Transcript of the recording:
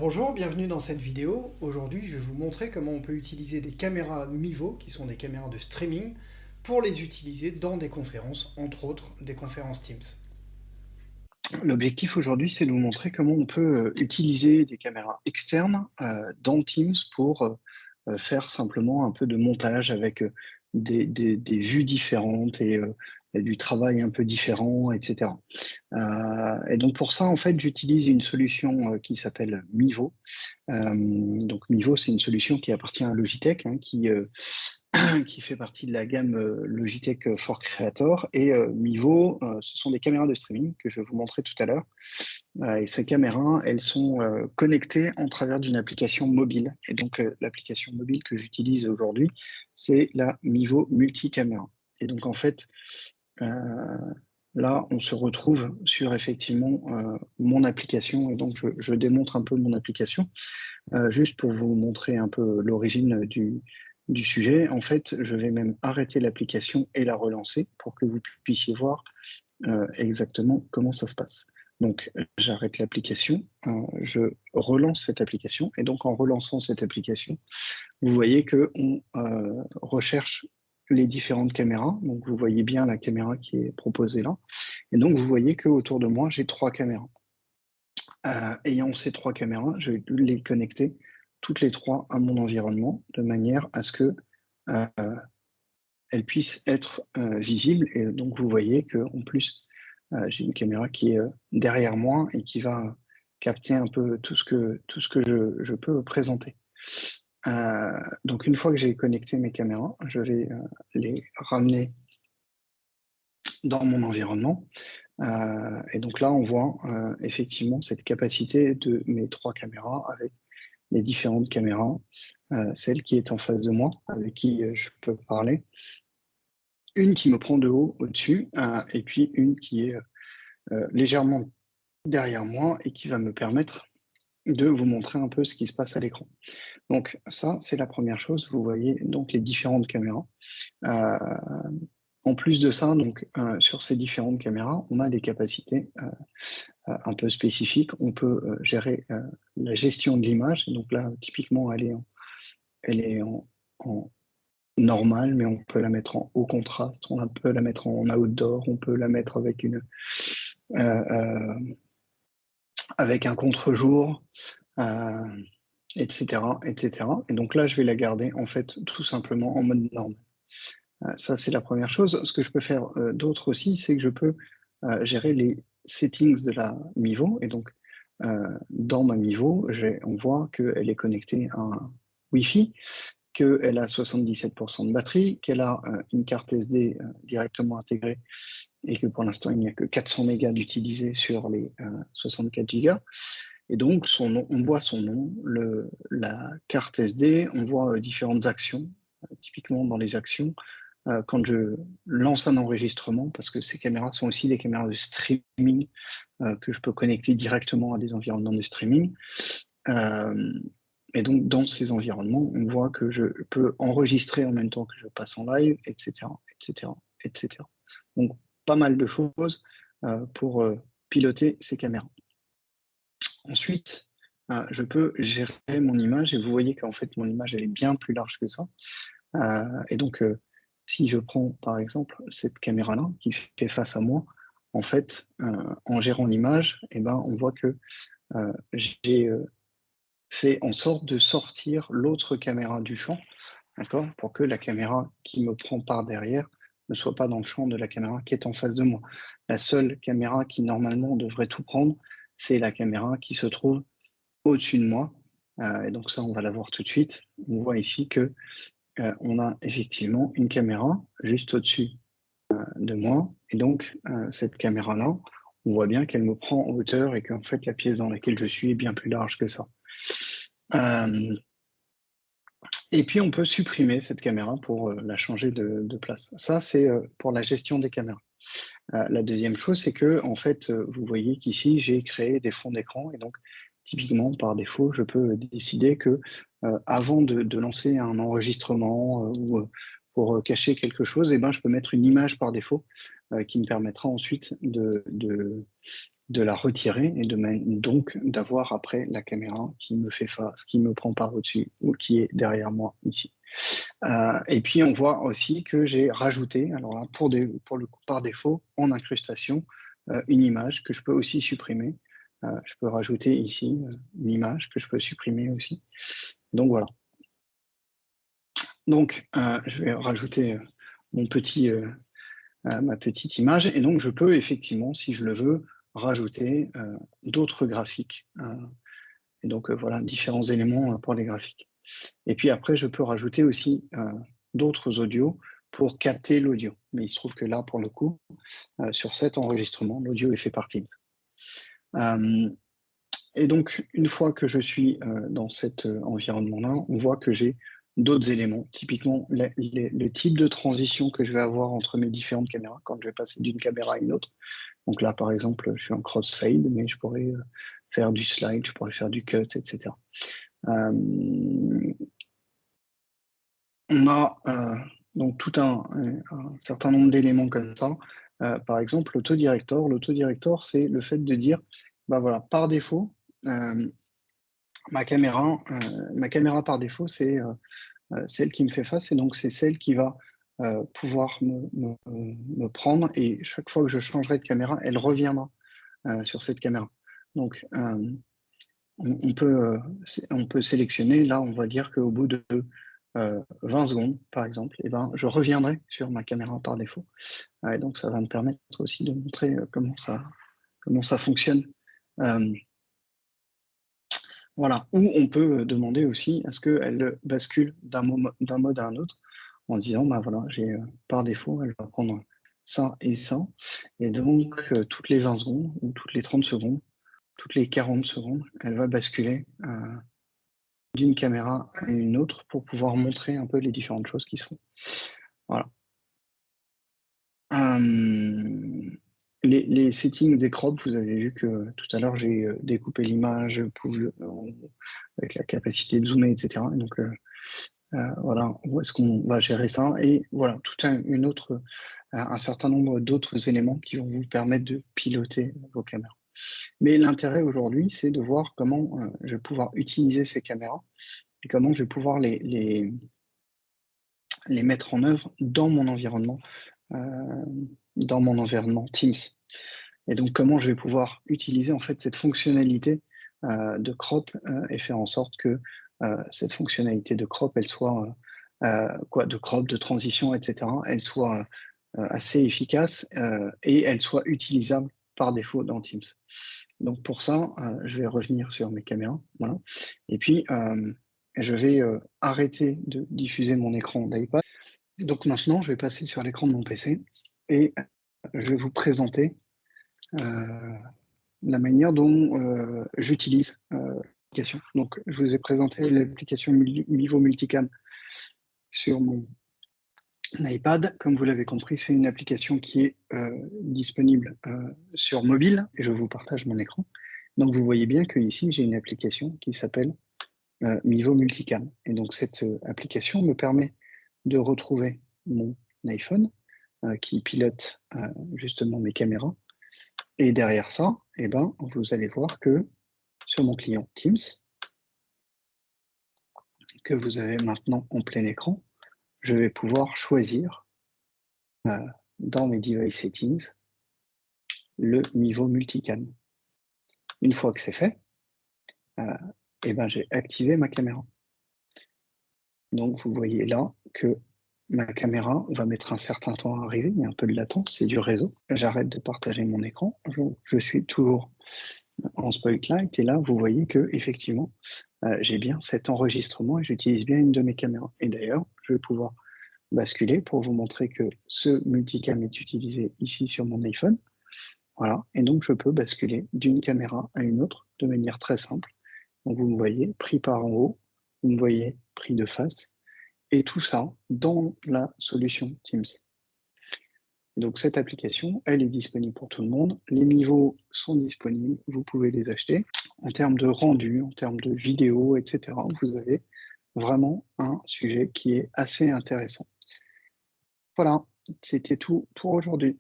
Bonjour, bienvenue dans cette vidéo. Aujourd'hui, je vais vous montrer comment on peut utiliser des caméras Mivo, qui sont des caméras de streaming, pour les utiliser dans des conférences, entre autres des conférences Teams. L'objectif aujourd'hui, c'est de vous montrer comment on peut utiliser des caméras externes dans Teams pour faire simplement un peu de montage avec des vues différentes et du travail un peu différent, etc. Et donc pour ça, en fait, j'utilise une solution qui s'appelle Mivo. Donc Mivo, c'est une solution qui appartient à Logitech, hein, qui fait partie de la gamme Logitech for Creator. Et Mivo, ce sont des caméras de streaming que je vais vous montrer tout à l'heure. Et ces caméras, elles sont connectées en travers d'une application mobile. Et donc l'application mobile que j'utilise aujourd'hui, c'est la Mivo Multicaméra. Et donc en fait, là, on se retrouve sur effectivement mon application. Et donc je démontre un peu mon application, juste pour vous montrer un peu l'origine du sujet. En fait, je vais même arrêter l'application et la relancer pour que vous puissiez voir exactement comment ça se passe. Donc, j'arrête l'application, je relance cette application, et donc en relançant cette application, vous voyez qu'on recherche les différentes caméras. Donc, vous voyez bien la caméra qui est proposée là. Et donc, vous voyez qu'autour de moi, j'ai 3 caméras. Ayant ces 3 caméras, je vais les connecter toutes les 3 à mon environnement, de manière à ce que elles puissent être visibles. Et donc, vous voyez qu'en plus, j'ai une caméra qui est derrière moi et qui va capter un peu tout ce que je peux présenter. Donc, une fois que j'ai connecté mes caméras, je vais les ramener dans mon environnement. Et donc là, on voit effectivement cette capacité de mes 3 caméras avec les différentes caméras, celle qui est en face de moi, avec qui je peux parler, une qui me prend de haut au-dessus, et puis une qui est légèrement derrière moi et qui va me permettre de vous montrer un peu ce qui se passe à l'écran. Donc ça, c'est la première chose. Vous voyez donc les différentes caméras. En plus de ça, donc sur ces différentes caméras, on a des capacités un peu spécifiques. On peut gérer la gestion de l'image. Donc là, typiquement, elle est en normale, mais on peut la mettre en haut contraste, on peut la mettre en outdoor, on peut la mettre avec un contre-jour, etc., etc. Et donc là, je vais la garder en fait tout simplement en mode normal. Ça, c'est la première chose. Ce que je peux faire d'autre aussi, c'est que je peux gérer les settings de la Mivo. Et donc, dans ma Mivo, on voit qu'elle est connectée à un Wi-Fi, qu'elle a 77% de batterie, qu'elle a une carte SD directement intégrée et que pour l'instant, il n'y a que 400 mégas d'utilisés sur les 64 gigas. Et donc, on voit son nom, la carte SD, on voit différentes actions, typiquement dans les actions. Quand je lance un enregistrement, parce que ces caméras sont aussi des caméras de streaming que je peux connecter directement à des environnements de streaming. Et donc, dans ces environnements, on voit que je peux enregistrer en même temps que je passe en live, etc., etc., etc. Donc, pas mal de choses pour piloter ces caméras. Ensuite, je peux gérer mon image et vous voyez qu'en fait, mon image, elle est bien plus large que ça. Et donc, si je prends par exemple cette caméra-là qui fait face à moi, en fait, en gérant l'image, eh ben, on voit que j'ai fait en sorte de sortir l'autre caméra du champ, d'accord, pour que la caméra qui me prend par derrière ne soit pas dans le champ de la caméra qui est en face de moi. La seule caméra qui normalement devrait tout prendre, c'est la caméra qui se trouve au-dessus de moi. Et donc ça, on va la voir tout de suite. On voit ici que on a effectivement une caméra juste au-dessus de moi. Et donc, cette caméra-là, on voit bien qu'elle me prend en hauteur et qu'en fait, la pièce dans laquelle je suis est bien plus large que ça. Et puis, on peut supprimer cette caméra pour la changer de place. Ça, c'est pour la gestion des caméras. La deuxième chose, c'est que, en fait, vous voyez qu'ici, j'ai créé des fonds d'écran et donc, typiquement, par défaut, je peux décider que avant de lancer un enregistrement ou pour cacher quelque chose, eh ben, je peux mettre une image par défaut qui me permettra ensuite de la retirer et donc d'avoir après la caméra qui me fait face, qui me prend par au-dessus ou qui est derrière moi ici. Et puis on voit aussi que j'ai rajouté, alors là pour le coup par défaut, en incrustation, une image que je peux aussi supprimer. Je peux rajouter ici une image que je peux supprimer aussi. Donc voilà. Donc je vais rajouter ma petite image et donc je peux effectivement, si je le veux, rajouter d'autres graphiques. Et donc voilà, différents éléments pour les graphiques. Et puis après, je peux rajouter aussi d'autres audios pour capter l'audio. Mais il se trouve que là, pour le coup, sur cet enregistrement, l'audio est fait par Teams. Et donc, une fois que je suis dans cet environnement-là, on voit que j'ai d'autres éléments, typiquement le type de transition que je vais avoir entre mes différentes caméras quand je vais passer d'une caméra à une autre. Donc là, par exemple, je suis en crossfade, mais je pourrais faire du slide, je pourrais faire du cut, etc. On a donc tout un certain nombre d'éléments comme ça. Par exemple, l'autodirector. L'autodirector, c'est le fait de dire, bah voilà, par défaut, ma caméra par défaut, c'est celle qui me fait face, et donc c'est celle qui va pouvoir me prendre, et chaque fois que je changerai de caméra, elle reviendra sur cette caméra. Donc, on peut sélectionner, là, on va dire qu'au bout de 20 secondes, par exemple, eh ben, je reviendrai sur ma caméra par défaut. Et donc, ça va me permettre aussi de montrer comment ça fonctionne. Voilà. Ou on peut demander aussi à ce qu'elle bascule d'un mode à un autre en disant, bah voilà, j'ai par défaut, elle va prendre ça et ça. Et donc, toutes les 20 secondes ou toutes les 30 secondes, toutes les 40 secondes, elle va basculer d'une caméra à une autre pour pouvoir montrer un peu les différentes choses qui se font. Voilà. Les settings des crops, vous avez vu que tout à l'heure j'ai découpé l'image avec la capacité de zoomer, etc. Et donc voilà, où est-ce qu'on va gérer ça? Et voilà, un certain nombre d'autres éléments qui vont vous permettre de piloter vos caméras. Mais l'intérêt aujourd'hui, c'est de voir comment je vais pouvoir utiliser ces caméras et comment je vais pouvoir les mettre en œuvre dans mon environnement Teams. Et donc, comment je vais pouvoir utiliser en fait cette fonctionnalité de crop et faire en sorte que cette fonctionnalité de crop, elle soit de crop, de transition, etc., elle soit assez efficace et elle soit utilisable par défaut dans Teams. Donc pour ça, je vais revenir sur mes caméras, voilà. Et puis je vais arrêter de diffuser mon écran d'iPad. Donc maintenant, je vais passer sur l'écran de mon PC et je vais vous présenter la manière dont j'utilise l'application. Donc je vous ai présenté l'application Mivo Multicam sur mon iPad. Comme vous l'avez compris, c'est une application qui est disponible sur mobile, et je vous partage mon écran. Donc vous voyez bien que ici j'ai une application qui s'appelle Mivo Multicam. Et donc cette application me permet de retrouver mon iPhone qui pilote justement mes caméras. Et derrière ça, eh ben, vous allez voir que sur mon client Teams, que vous avez maintenant en plein écran, je vais pouvoir choisir dans mes device settings le Mivo Multicam. Une fois que c'est fait, eh ben, j'ai activé ma caméra. Donc vous voyez là que ma caméra va mettre un certain temps à arriver, il y a un peu de latence, c'est du réseau. J'arrête de partager mon écran, je suis toujours en Spotlight, et là vous voyez que effectivement j'ai bien cet enregistrement et j'utilise bien une de mes caméras. Et d'ailleurs, je vais pouvoir basculer pour vous montrer que ce multicam est utilisé ici sur mon iPhone. Voilà, et donc je peux basculer d'une caméra à une autre de manière très simple. Donc vous me voyez pris par en haut, vous me voyez pris de face, et tout ça dans la solution Teams. Donc cette application, elle est disponible pour tout le monde. Les niveaux sont disponibles, vous pouvez les acheter. En termes de rendu, en termes de vidéo, etc., vous avez vraiment un sujet qui est assez intéressant. Voilà, c'était tout pour aujourd'hui.